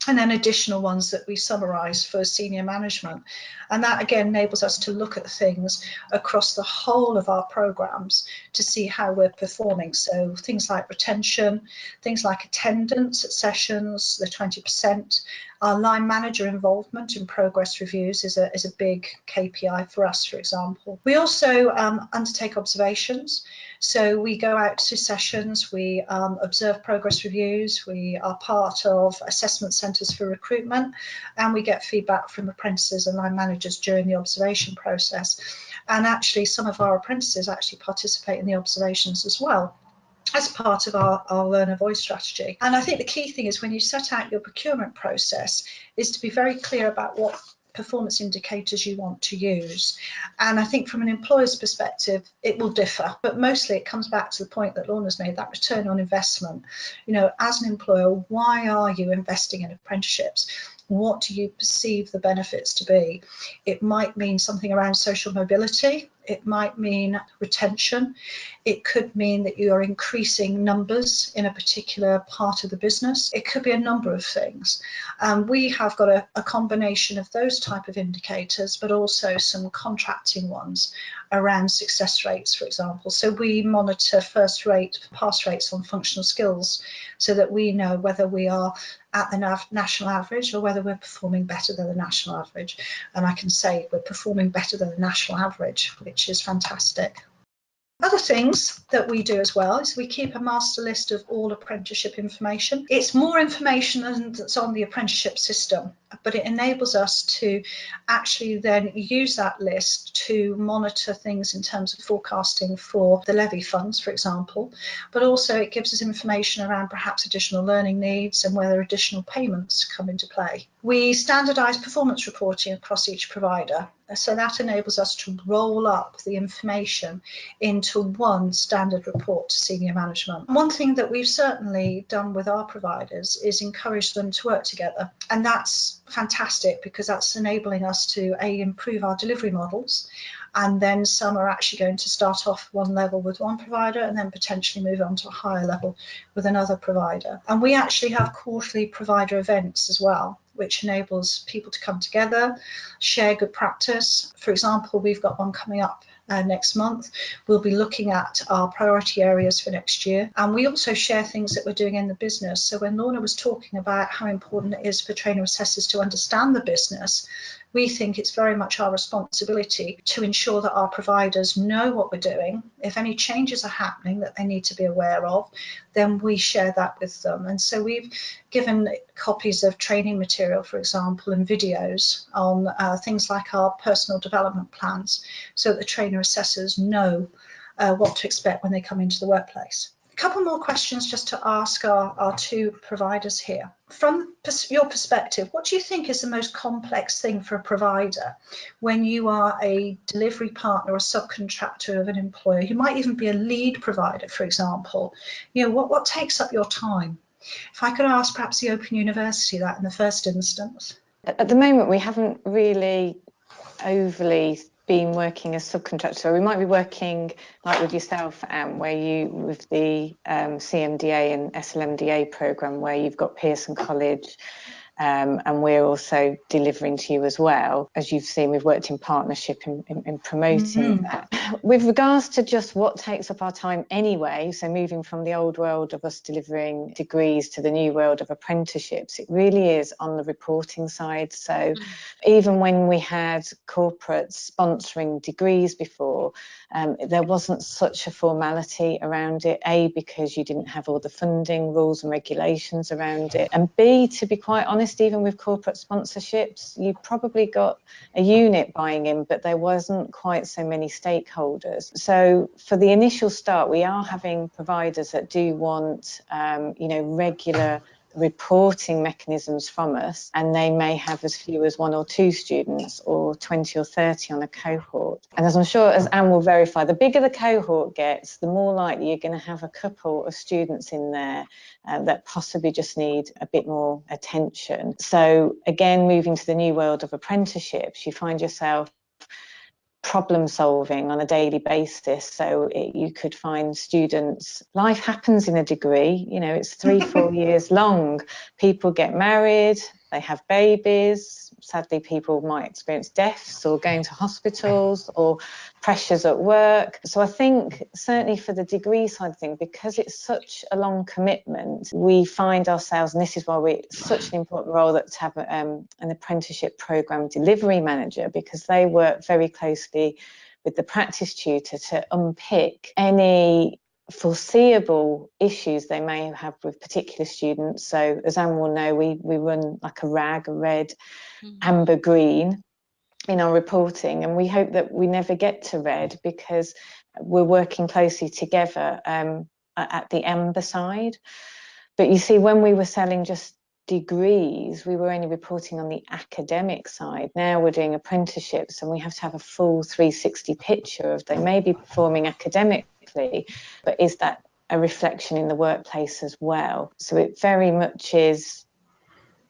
and then additional ones that we summarise for senior management. And that again enables us to look at things across the whole of our programmes to see how we're performing. So things like retention, things like attendance at sessions, the 20%. Our line manager involvement in progress reviews is a big KPI for us, for example. We also undertake observations. So we go out to sessions, we observe progress reviews, we are part of assessment centres for recruitment, and we get feedback from apprentices and line managers during the observation process. And actually some of our apprentices actually participate in the observations as well, as part of our learner voice strategy. And I think the key thing is when you set out your procurement process is to be very clear about what performance indicators you want to use. And I think from an employer's perspective, it will differ, but mostly it comes back to the point that Lorna's made, that return on investment. You know, as an employer, why are you investing in apprenticeships? What do you perceive the benefits to be? It might mean something around social mobility. It might mean retention. It could mean that you are increasing numbers in a particular part of the business. It could be a number of things. We have got a combination of those type of indicators, but also some contracting ones around success rates, for example. So we monitor pass rates on functional skills so that we know whether we are at the national average or whether we're performing better than the national average. And I can say we're performing better than the national average, which is fantastic. Other things that we do as well is we keep a master list of all apprenticeship information. It's more information than that's on the apprenticeship system, but it enables us to actually then use that list to monitor things in terms of forecasting for the levy funds, for example, but also it gives us information around perhaps additional learning needs and whether additional payments come into play. We standardise performance reporting across each provider, so that enables us to roll up the information into one standard report to senior management. One thing that we've certainly done with our providers is encourage them to work together, and that's fantastic because that's enabling us to improve our delivery models, and then some are actually going to start off one level with one provider and then potentially move on to a higher level with another provider. And we actually have quarterly provider events as well, which enables people to come together, share good practice. For example, we've got one coming up next month. We'll be looking at our priority areas for next year, and we also share things that we're doing in the business. So when Lorna was talking about how important it is for trainer assessors to understand the business, we think it's very much our responsibility to ensure that our providers know what we're doing. If any changes are happening that they need to be aware of, then we share that with them. And so we've given copies of training material, for example, and videos on things like our personal development plans, so that the trainer assessors know what to expect when they come into the workplace. A couple more questions just to ask our two providers here. From your perspective, what do you think is the most complex thing for a provider when you are a delivery partner or subcontractor of an employer? You might even be a lead provider, for example. You know, what takes up your time? If I could ask perhaps the Open University that in the first instance. At the moment, we haven't really overly been working as subcontractors. So we might be working like with yourself, Anne, where you with the CMDA and SLMDA programme, where you've got Pearson College, and we're also delivering to you as well. As you've seen, we've worked in partnership in promoting that. With regards to just what takes up our time anyway, so moving from the old world of us delivering degrees to the new world of apprenticeships, it really is on the reporting side. So even when we had corporates sponsoring degrees before, there wasn't such a formality around it, A, because you didn't have all the funding rules and regulations around it, and B, to be quite honest, even with corporate sponsorships, you probably got a unit buying in, but there wasn't quite so many stakeholders. So for the initial start, we are having providers that do want, regular reporting mechanisms from us, and they may have as few as 1 or 2 students or 20 or 30 on a cohort. And as I'm sure, as Anne will verify, the bigger the cohort gets, the more likely you're going to have a couple of students in there that possibly just need a bit more attention. So again, moving to the new world of apprenticeships, you find yourself problem solving on a daily basis. So you could find students, life happens in a degree, you know, it's 3-4 years long. People get married, they have babies. Sadly, people might experience deaths or going to hospitals or pressures at work. So I think certainly for the degree side of things, because it's such a long commitment, we find ourselves, and this is why it's such an important role that to have an apprenticeship programme delivery manager, because they work very closely with the practice tutor to unpick any foreseeable issues they may have with particular students. So as Anne will know, we run like a RAG, a red, amber, green in our reporting, and we hope that we never get to red because we're working closely together at the amber side. But you see, when we were selling just degrees, we were only reporting on the academic side. Now we're doing apprenticeships and we have to have a full 360 picture of they may be performing academically, but is that a reflection in the workplace as well? So it very much is,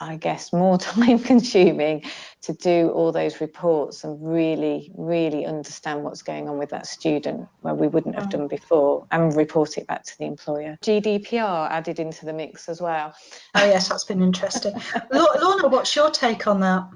I guess, more time consuming to do all those reports and really, really understand what's going on with that student where we wouldn't have done before, and report it back to the employer. GDPR added into the mix as well. Oh yes, that's been interesting. Lorna, what's your take on that?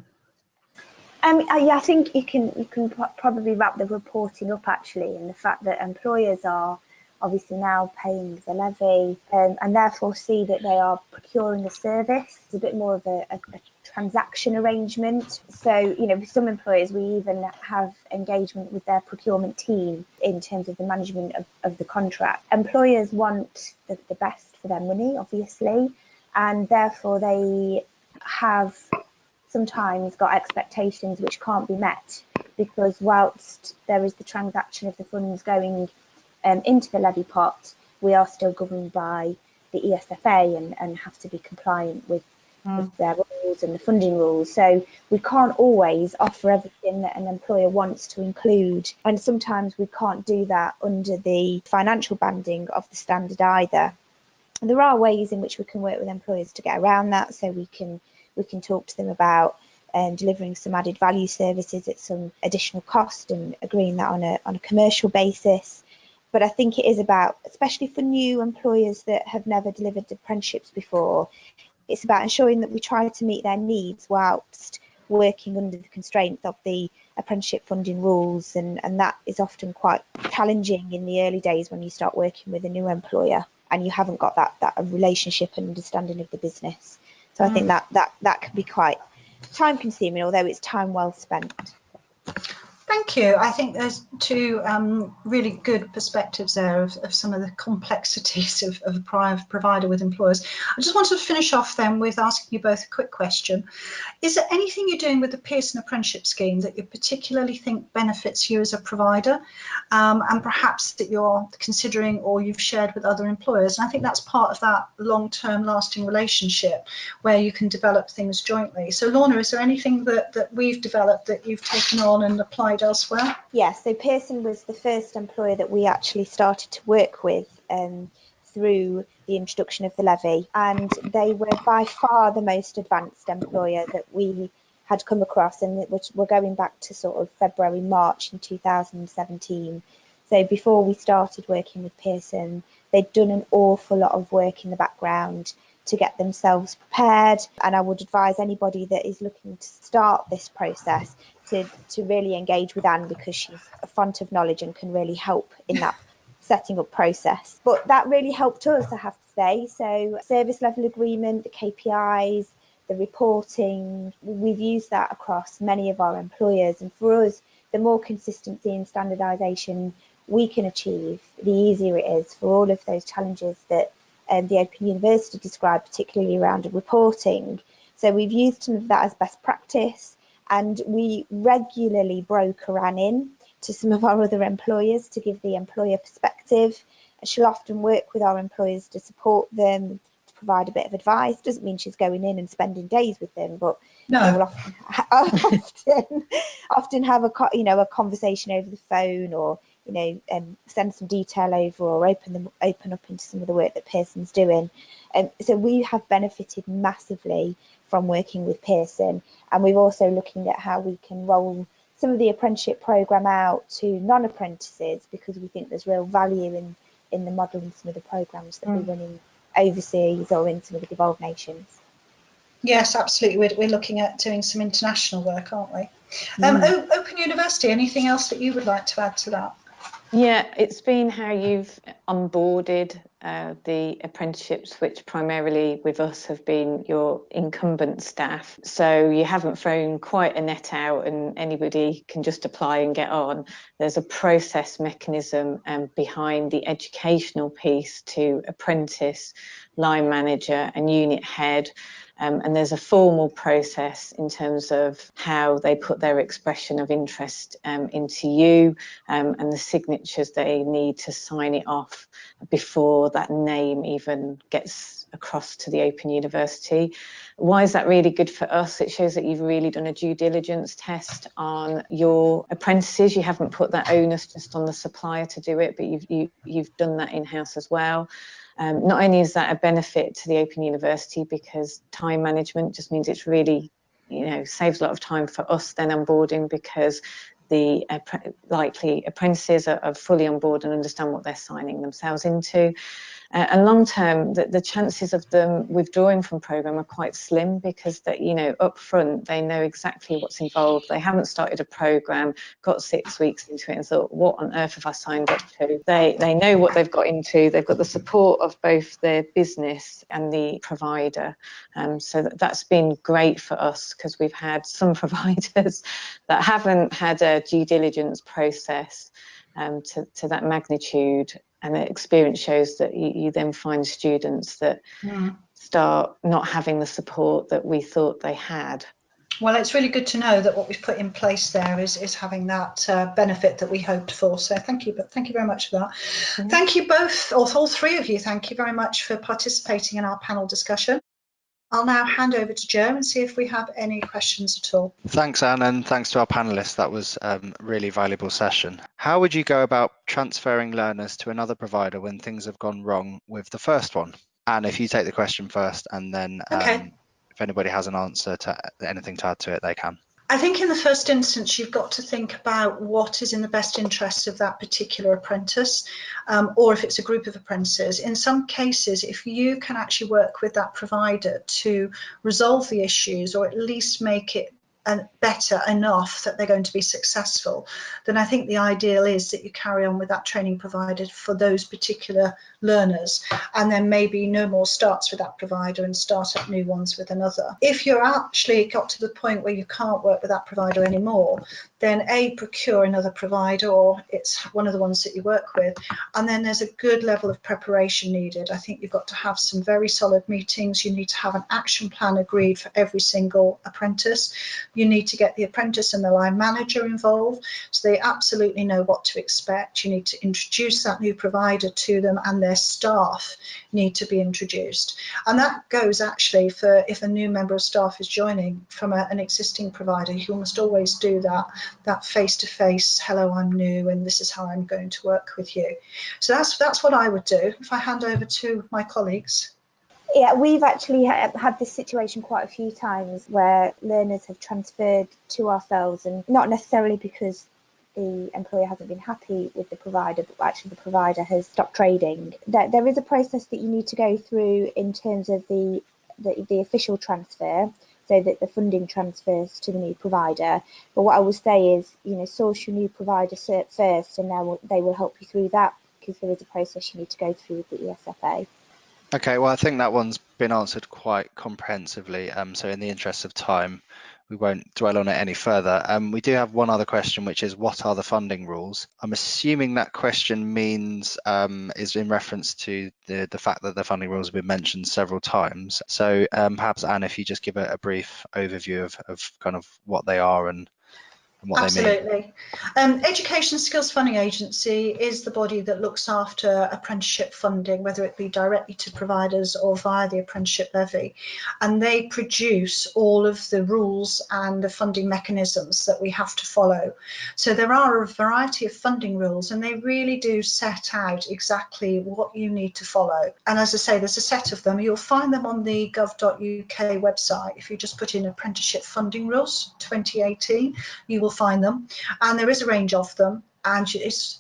Yeah, I think you can probably wrap the reporting up actually in the fact that employers are obviously now paying the levy and therefore see that they are procuring a service. It's a bit more of a transaction arrangement. So, you know, with some employers, we even have engagement with their procurement team in terms of the management of the contract. Employers want the best for their money, obviously, and therefore they have sometimes got expectations which can't be met, because whilst there is the transaction of the funds going into the levy pot, we are still governed by the ESFA and have to be compliant with their rules and the funding rules. So we can't always offer everything that an employer wants to include, and sometimes we can't do that under the financial banding of the standard either. And there are ways in which we can work with employers to get around that, so we can talk to them about delivering some added value services at some additional cost and agreeing that on a commercial basis. But I think it is about, especially for new employers that have never delivered apprenticeships before, it's about ensuring that we try to meet their needs whilst working under the constraints of the apprenticeship funding rules, and that is often quite challenging in the early days when you start working with a new employer and you haven't got that relationship and understanding of the business. So I think that can be quite time consuming, although it's time well spent. Thank you. I think there's two really good perspectives there of some of the complexities of a private provider with employers. I just wanted to finish off then with asking you both a quick question. Is there anything you're doing with the Pearson Apprenticeship Scheme that you particularly think benefits you as a provider, and perhaps that you're considering or you've shared with other employers? And I think that's part of that long-term lasting relationship where you can develop things jointly. So Lorna, is there anything that we've developed that you've taken on and applied elsewhere? Yes, so Pearson was the first employer that we actually started to work with through the introduction of the levy, and they were by far the most advanced employer that we had come across, and we're going back to sort of February, March in 2017. So before we started working with Pearson, they'd done an awful lot of work in the background to get themselves prepared, and I would advise anybody that is looking to start this process to really engage with Anne, because she's a font of knowledge and can really help in that setting up process. But that really helped us, I have to say. So service level agreement, the KPIs, the reporting, we've used that across many of our employers, and for us, the more consistency and standardisation we can achieve, the easier it is for all of those challenges that the Open University described, particularly around reporting. So we've used some of that as best practice, and we regularly broker Anne in to some of our other employers to give the employer perspective. She'll often work with our employers to support them, to provide a bit of advice. Doesn't mean she's going in and spending days with them, but we'll often have a conversation over the phone, or send some detail over, or open up into some of the work that Pearson's doing. So we have benefited massively from working with Pearson, and we're also looking at how we can roll some of the apprenticeship programme out to non-apprentices, because we think there's real value in the model and some of the programmes that we're running overseas or in some of the devolved nations. Yes, absolutely. We're looking at doing some international work, aren't we? Open University, anything else that you would like to add to that? Yeah, it's been how you've onboarded the apprenticeships, which primarily with us have been your incumbent staff. So you haven't thrown quite a net out and anybody can just apply and get on. There's a process mechanism behind the educational piece to apprentice, line manager and unit head. And there's a formal process in terms of how they put their expression of interest into you, and the signatures they need to sign it off before that name even gets across to the Open University. Why is that really good for us? It shows that you've really done a due diligence test on your apprentices. You haven't put that onus just on the supplier to do it, but you've done that in-house as well. Not only is that a benefit to the Open University, because time management just means it's really, you know, saves a lot of time for us then onboarding, because the likely apprentices are fully on board and understand what they're signing themselves into. And long term, the chances of them withdrawing from programme are quite slim, because that, you know, up front they know exactly what's involved. They haven't started a programme, got 6 weeks into it and thought, what on earth have I signed up to? They know what they've got into. They've got the support of both their business and the provider. So that's been great for us, because we've had some providers that haven't had a due diligence process to that magnitude. And the experience shows that you then find students that start not having the support that we thought they had. Well, it's really good to know that what we've put in place there is having that benefit that we hoped for. So thank you very much for that. Yeah. Thank you both, or all three of you, thank you very much for participating in our panel discussion. I'll now hand over to Joe and see if we have any questions at all. Thanks, Anne, and thanks to our panellists. That was a really valuable session. How would you go about transferring learners to another provider when things have gone wrong with the first one? Anne, if you take the question first, and then if anybody has an answer to anything to add to it, they can. I think in the first instance, you've got to think about what is in the best interest of that particular apprentice, or if it's a group of apprentices. In some cases, if you can actually work with that provider to resolve the issues, or at least make it better enough that they're going to be successful, then I think the ideal is that you carry on with that training provided for those particular learners, and then maybe no more starts with that provider and start up new ones with another. If you're actually got to the point where you can't work with that provider anymore, then procure another provider, or it's one of the ones that you work with, and then there's a good level of preparation needed. I think you've got to have some very solid meetings. You need to have an action plan agreed for every single apprentice. You need to get the apprentice and the line manager involved, so they absolutely know what to expect. You need to introduce that new provider to them, and their staff need to be introduced. And that goes actually for if a new member of staff is joining from an existing provider, you must always do that face-to-face, hello, I'm new and this is how I'm going to work with you. So that's what I would do. If I hand over to my colleagues. Yeah, we've actually had this situation quite a few times where learners have transferred to ourselves, and not necessarily because the employer hasn't been happy with the provider, but actually the provider has stopped trading. There is a process that you need to go through in terms of the official transfer, so that the funding transfers to the new provider. But what I would say is, you know, source your new provider first, and now they will help you through that, because there is a process you need to go through with the ESFA. Okay, well, I think that one's been answered quite comprehensively. So in the interest of time, we won't dwell on it any further. We do have one other question, which is, what are the funding rules? I'm assuming that question means is in reference to the fact that the funding rules have been mentioned several times. So perhaps, Anne, if you just give a brief overview of kind of what they are and what Absolutely. they mean. Education Skills Funding Agency is the body that looks after apprenticeship funding, whether it be directly to providers or via the apprenticeship levy, and they produce all of the rules and the funding mechanisms that we have to follow. So there are a variety of funding rules, and they really do set out exactly what you need to follow. And as I say, there's a set of them. You'll find them on the gov.uk website. If you just put in apprenticeship funding rules 2018, you will find them, and there is a range of them, and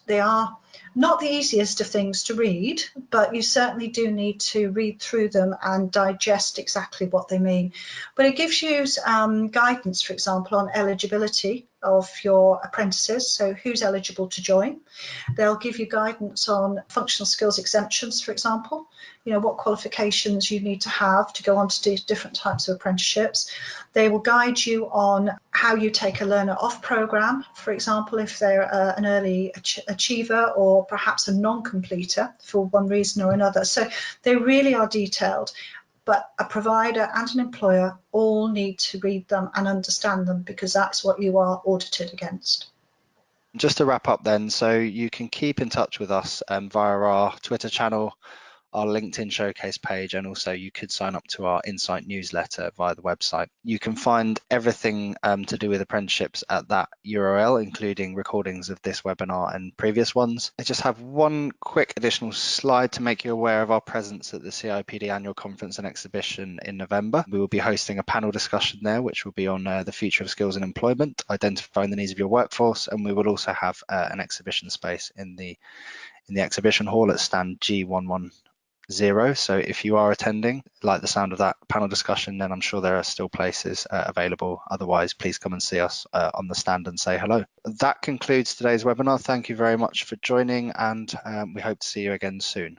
they are not the easiest of things to read, but you certainly do need to read through them and digest exactly what they mean. But it gives you guidance, for example, on eligibility of your apprentices, so who's eligible to join. They'll give you guidance on functional skills exemptions, for example, you know, what qualifications you need to have to go on to do different types of apprenticeships. They will guide you on how you take a learner off programme, for example, if they're an early achiever or perhaps a non-completer for one reason or another. So they really are detailed, but a provider and an employer all need to read them and understand them, because that's what you are audited against. Just to wrap up then, so you can keep in touch with us via our Twitter channel, our LinkedIn showcase page, and also you could sign up to our Insight newsletter via the website. You can find everything to do with apprenticeships at that URL, including recordings of this webinar and previous ones. I just have one quick additional slide to make you aware of our presence at the CIPD annual conference and exhibition in November. We will be hosting a panel discussion there, which will be on the future of skills and employment, identifying the needs of your workforce, and we will also have an exhibition space in the exhibition hall at stand G110. So if you are attending, like the sound of that panel discussion, then I'm sure there are still places available. Otherwise, please come and see us on the stand and say hello. That concludes today's webinar. Thank you very much for joining, and we hope to see you again soon.